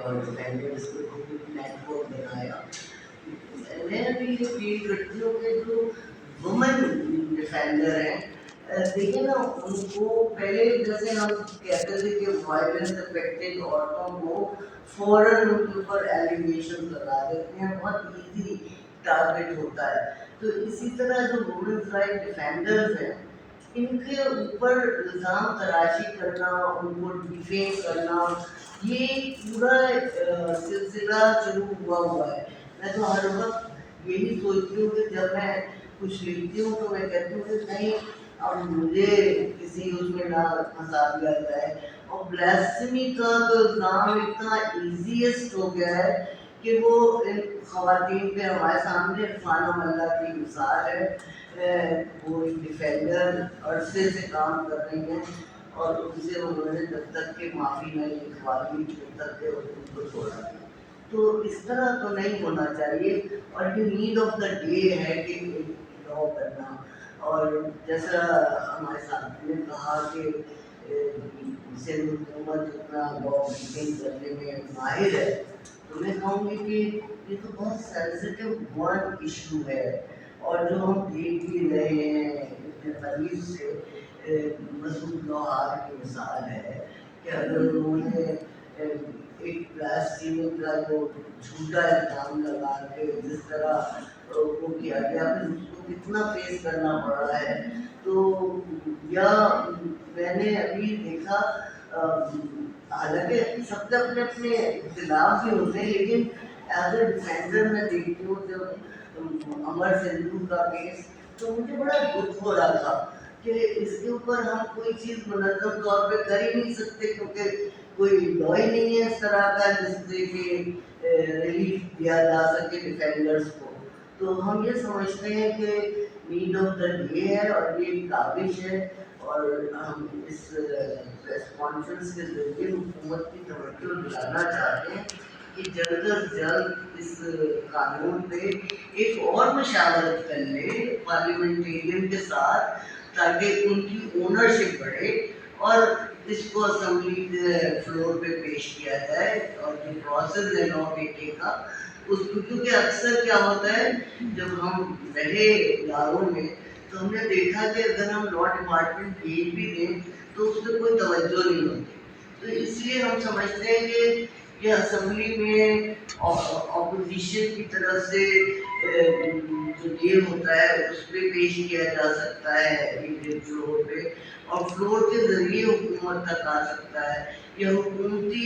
اور ڈیفینڈرس کو net work بنایا. میں بھی یہ فیل کرتی ہوں کہ جو وومن ڈیفینڈر ہیں دیکھیں نا ان کو پہلے جیسے ہم کہتے تھے کہ وائلنس افیکٹڈ عورتوں کو فوراً ان کے اوپر ایلیگیشن لگا دیتے ہیں, بہت ایزی ٹارگیٹ ہوتا ہے. تو اسی طرح جو وومنس رائٹ ڈیفینڈرز ہیں ان کے اوپر الزام تراشی کرنا, ان کو ڈیفیم کرنا, یہ پورا سلسلہ شروع ہوا ہے. میں تو ہر وقت یہی سوچتی ہوں کہ جب میں کچھ لکھتی ہوں تو میں کہتی ہوں کہ نہیں اب مجھے کسی اس میں نہ پھنسا دیا جائے. اور بلیسمی کا تو الزام اتنا ایزیسٹ ہو گیا ہے کہ وہ خواتین پہ ہمارے سامنے عرفانہ ملا کی مثال ہے. وہ ایک ڈیفینڈر عرصے سے کام کر رہی ہیں اور ان سے انہوں نے جب تک کہ معافی نہیں لکھوائی جب تک کہ ان کو چھوڑا. تو اس طرح تو نہیں ہونا چاہیے اور یہ نیڈ آف دا ڈے ہے کہ لا کرنا. اور جیسا ہمارے ساتھ نے کہا کہ سندھ حکومت اتنا لا میکنگ کرنے میں ماہر ہے, تو میں کہوں گی کہ یہ تو بہت سینسٹیو ون ایشو ہے. اور جو ہم دیکھ بھی رہے ہیں اتنے قریب سے مسعود لوہار کی مثال ہے کہ اگر انہوں نے ایک پلاسٹک کا جو جھوٹا الزام لگا کے جس طرح وہ کیا گیا پھر اس کو کتنا فیس کرنا پڑا ہے. تو یا میں نے ابھی دیکھا حالانکہ سب کے اپنے اپنے اختلاف بھی ہوتے ہیں لیکن ایز اے ڈیفینڈر میں دیکھتی ہوں جب امر سندھو کا کیس تو مجھے بڑا دکھ ہو رہا تھا کہ اس کے اوپر ہم کوئی چیز منظم طور پہ کر ہی نہیں سکتے کیونکہ کوئی لا ہی نہیں ہے اس طرح کا جس سے کہ ریلیف دیا جا سکے ڈیفینڈرس کو. تو ہم یہ سمجھتے ہیں کہ نیڈ آف دا ڈے ہے اور یہ کاوش ہے اور ہم اس پریس کانفرنس کے ذریعے حکومت کی توجہ دلانا چاہتے ہیں کہ جلد از جلد اس قانون پہ ایک اور مشاورت کر لے پارلیمنٹیرین کے ساتھ تاکہ ان کی اونرشپ بڑھے اور اس کو اسمبلی کے فلور پہ پیش کیا جائے. اور جو پروسیس ہے لا میکنگ کا اس کیونکہ اکثر کیا ہوتا ہے جب ہم رہے اداروں میں تو ہم نے دیکھا کہ اگر ہم لا ڈپارٹمنٹ بھیج بھی دیں تو اس پہ کوئی توجہ نہیں ہوتی. تو اس لیے ہم سمجھتے ہیں کہ یہ اسمبلی میں اپوزیشن کی طرف سے جو یہ ہوتا ہے اس پہ پیش کیا جا سکتا ہے ایک فلور پہ اور فلور کے ذریعے حکومت تک آ سکتا ہے. یہ حکومتی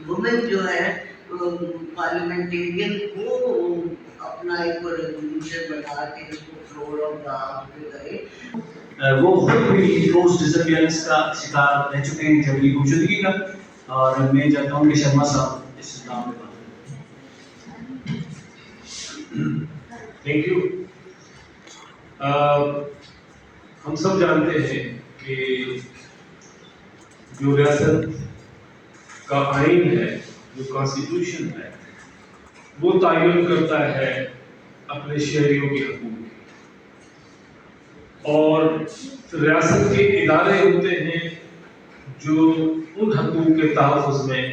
وومن جو ہے پارلیمنٹیرین کو اپنا ایک ریزولوشن بنا کے اس کو فلور آف دا ہاؤس پہ کرے. وہ خود بھی روز ڈس اپیئرنس کا شکار رہ چکے ہیں جبری گمشدگی کا, اور میں چاہتا ہوں کہ شرما صاحب اس نام میں بات کریں. Thank you. ہم سب جانتے ہیں کہ جو ریاست کا آئین ہے, جو کانسٹیٹیوشن ہے, وہ تعین کرتا ہے اپنے شہریوں کے حقوق کی, اور ریاست کے ادارے ہوتے ہیں جو ان حقوق کے تحفظ میں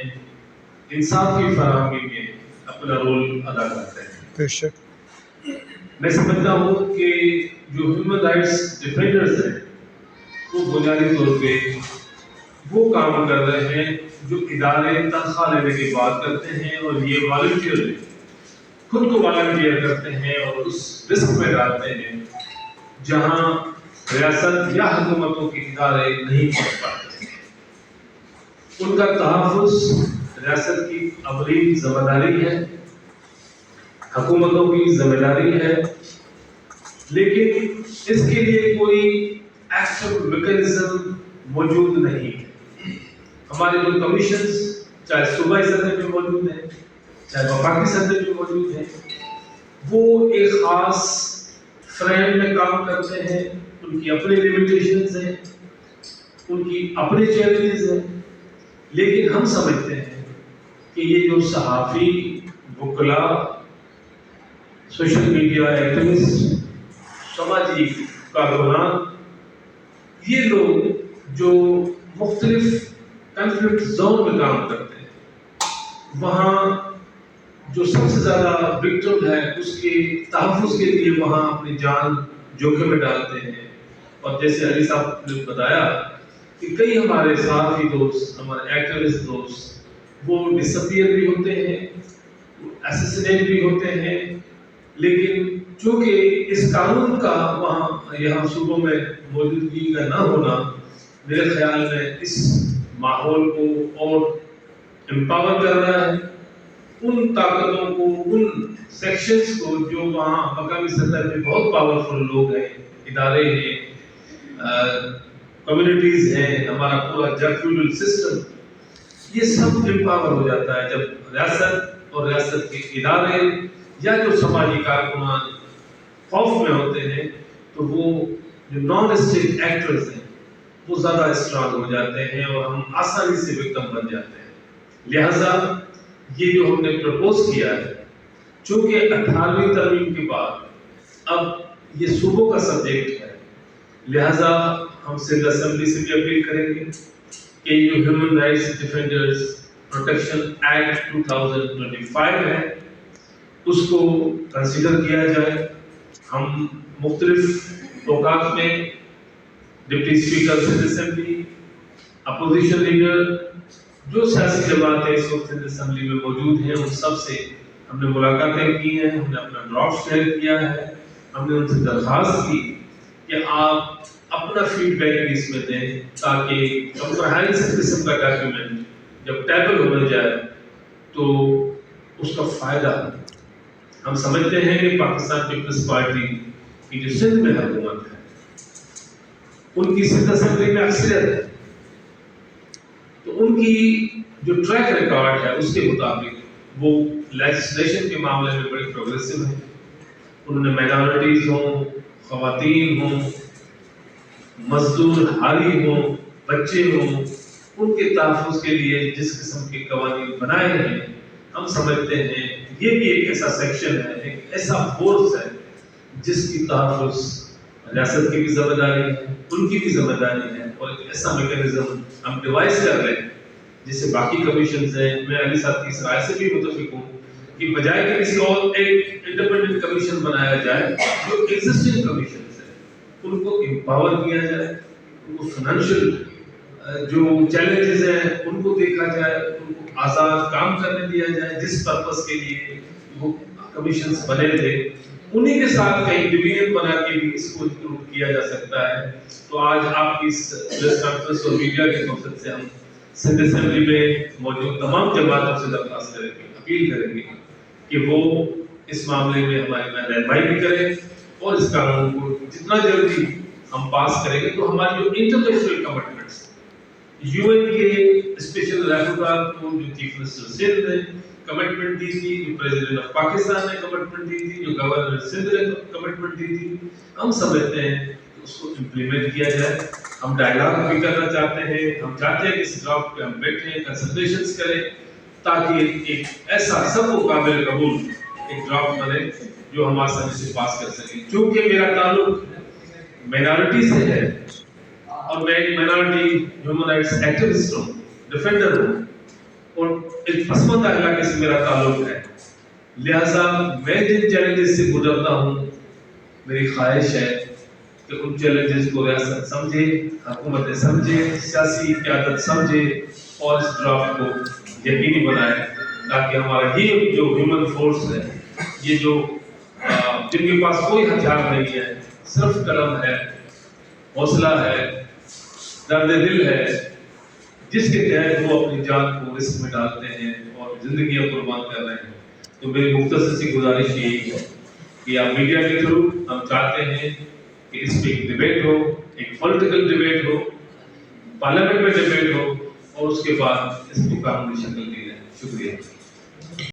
انصاف کی فراہمی میں اپنا رول ادا کرتے ہیں. بے شک میں سمجھتا ہوں کہ جو ہیومن رائٹس ڈیفینڈرز ہیں وہ بنیادی طور پہ وہ کام کر رہے ہیں جو ادارے تنخواہ لینے کی بات کرتے ہیں, اور یہ والنٹیئر خود کو والنٹیئر کرتے ہیں اور اس رسک میں ڈالتے ہیں جہاں ریاست یا حکومتوں کے ادارے نہیں پہنچ پاتے. ان کا تحفظ ریاست کی اولین ذمہ داری ہے, حکومتوں کی ذمہ داری ہے, لیکن اس کے لیے کوئی ایکشن میکینزم موجود نہیں ہے. ہمارے جو کمیشنز چاہے صوبائی سطح پہ موجود ہیں چاہے وفاقی سطح پہ موجود ہیں, وہ ایک خاص فریم میں کام کرتے ہیں. ان کی اپنی لیمیٹیشنز ہیں, ان کی اپنی چیلنجز ہیں, لیکن ہم سمجھتے ہیں کہ یہ جو صحافی, وکلا, سوشل میڈیا ایکٹیوسٹ, سماجی کارکنان, یہ لوگ جو مختلف کنفلکٹ زون میں کام کرتے ہیں, وہاں جو سب سے زیادہ وکٹم ہے اس کے تحفظ کے لیے وہاں اپنی جان جوخم میں ڈالتے ہیں. اور جیسے علی صاحب نے بتایا کہ کئی ہمارے ساتھی دوست، ہمارے ایکٹیوسٹ دوست وہ ڈسپیئر بھی ہوتے ہیں، اسیسینیٹ بھی ہوتے ہیں، لیکن چونکہ اس قانون کا وہاں یہاں صوبوں میں موجودگی کا نہ ہونا میرے خیال میں اس ماحول کو اور امپاور کر رہا ہے. ان طاقتوں کو، ان سیکشنز کو جو وہاں مقامی سطح پہ بہت پاورفل لوگ ہیں، ادارے ہیں، کمیونٹیز ہیں، ہمارا پورا فیوڈل سسٹم، یہ سب امپاور ہو جاتا ہے جب ریاست اور ریاست کے ادارے یا جو سماجی کارکنان خوف میں ہوتے ہیں تو وہ جو نان اسٹیٹ ایکٹرز ہیں وہ زیادہ اسٹرانگ ہو جاتے ہیں اور ہم آسانی سے وکٹم بن جاتے ہیں. لہذا یہ جو ہم نے پرپوز کیا ہے، چونکہ 18ویں ترمیم کے بعد اب یہ صوبوں کا سبجیکٹ ہے، لہذا ہم سندھ اسمبلی سے بھی اپیل کریں گے کہ جو human rights defenders protection act 2025 ہے اس کو کنسیڈر کیا جائے. ہم مختلف اوقات میں deputy speaker Sindh assembly, opposition leader, جو سیاسی جماعتیں اس وقت سندھ اسمبلی میں موجود ہیں، ان سب سے ہم نے ملاقاتیں کی ہیں، ہم نے اپنا ڈرافٹ شیئر کیا ہے. ہم نے ان سے درخواست کی کہ آپ اپنا فیڈ بیک اس میں دیں تاکہ کمپرہینسو قسم کا ڈاکیومنٹ جب ٹیبل ہو جائے تو اس کا فائدہ ہم سمجھتے ہیں کہ پاکستان پیپلز پارٹی کی جو سندھ میں حکومت ہے ان کی سندھ اسمبلی میں اکثریت ہے، تو ان کی جو ٹریک ریکارڈ ہے اس کے مطابق وہ لیجسلیشن کے معاملے میں بڑی پروگریسو ہے. انہوں نے مائنارٹیز ہوں، خواتین ہوں، مزدور حالی ہوں، بچے ہوں، ان کے تحفظ کے لیے جس قسم کے قوانین بنائے ہیں، ہم سمجھتے ہیں یہ بھی ایک ایسا سیکشن ہے، ایک ایسا فورس ہے جس کی تحفظ ریاست کی بھی ذمہ داری ہے، ان کی بھی ذمہ داری ہے. اور ایک ایسا میکینزم ہم ڈیوائز کر رہے ہیں جسے باقی کمیشنز ہیں. میں علی صاحب کی اس رائے سے بھی متفق ہوں کہ بجائے کہ کسی اور ایک انڈیپینڈنٹ کمیشن بنایا جائے، جو ایگزسٹنگ کمیشنز ہیں ان کو امپاور کیا جائے، ان کو فائنینشیل جو چیلنجز ہیں ان کو دیکھا جائے، ان کو آزاد کام کرنے دیا جائے جس پرپس کے لیے وہ کمیشنز بنے تھے. انہی کے ساتھ کہیں ڈویژن بنا کے بھی اس کو انکلوڈ کیا جا سکتا ہے. تو آج آپ کی اس پریس کانفرنس اور میڈیا کے مقصد سے ہم سندھ اسمبلی میں موجود تمام جماعتوں سے درخواست کریں گے، اپیل کریں گے کہ وہ اس معاملے میں ہماری رہنمائی بھی کریں اور اس قانون کو جتنا جلدی ہم پاس کریں گے تو ہماری جو انٹرنیشنل کمٹمنٹس یو این کے اسپیشل رپورٹر کو جو چیف منسٹر سندھ نے کمٹمنٹ دی تھی، جو پریزیڈنٹ آف پاکستان نے کمٹمنٹ دی تھی، جو گورنر سندھ نے کمٹمنٹ دی تھی، ہم سمجھتے ہیں کہ اس کو امپلیمنٹ کیا جائے. ہم ڈائیلاگ بھی کرنا چاہتے ہیں، ہم چاہتے ہیں کہ اس ڈرافٹ پہ ہم بیٹھیں، کنسلٹیشنز کریں تاکہ ایک ایسا سب کو قابل قبول ایک ڈرافٹ بنے جو ہم آسانی سے پاس کر سکیں. چونکہ میرا تعلق مائنارٹی سے ہے اور میں ایک مائنارٹی ہیومن رائٹس ایکٹیوسٹ ہوں، ڈیفینڈر ہوں، اور ایک پسماندہ علاقے سے میرا تعلق ہے، لہذا میں جن چیلنجز سے گزرتا ہوں میری خواہش ہے کہ ان چیلنجز کو ریاست سمجھے، حکومتیں سمجھے، سیاسی قیادت سمجھے اور اس ڈرافٹ کو یقینی بنائے تاکہ ہمارا یہ جو ہیومن فورس ہے، یہ جو جن کے پاس کوئی ہتھیار نہیں ہے، صرف قلم ہے، حوصلہ ہے، درد دل ہے، جس کے تحت وہ اپنی جان کو رسک میں ڈالتے ہیں اور زندگیاں قربان کر رہے ہیں. تو میری مختصر سی گزارش یہی ہے کہ آپ میڈیا کے تھرو ہم چاہتے ہیں کہ اس پہ ایک ڈیبیٹ ہو، ایک پولیٹیکل ڈیبیٹ ہو، پارلیمنٹ میں ڈیبیٹ ہو اور اس کے بعد اس کو قانونی شکل دی جائے. شکریہ.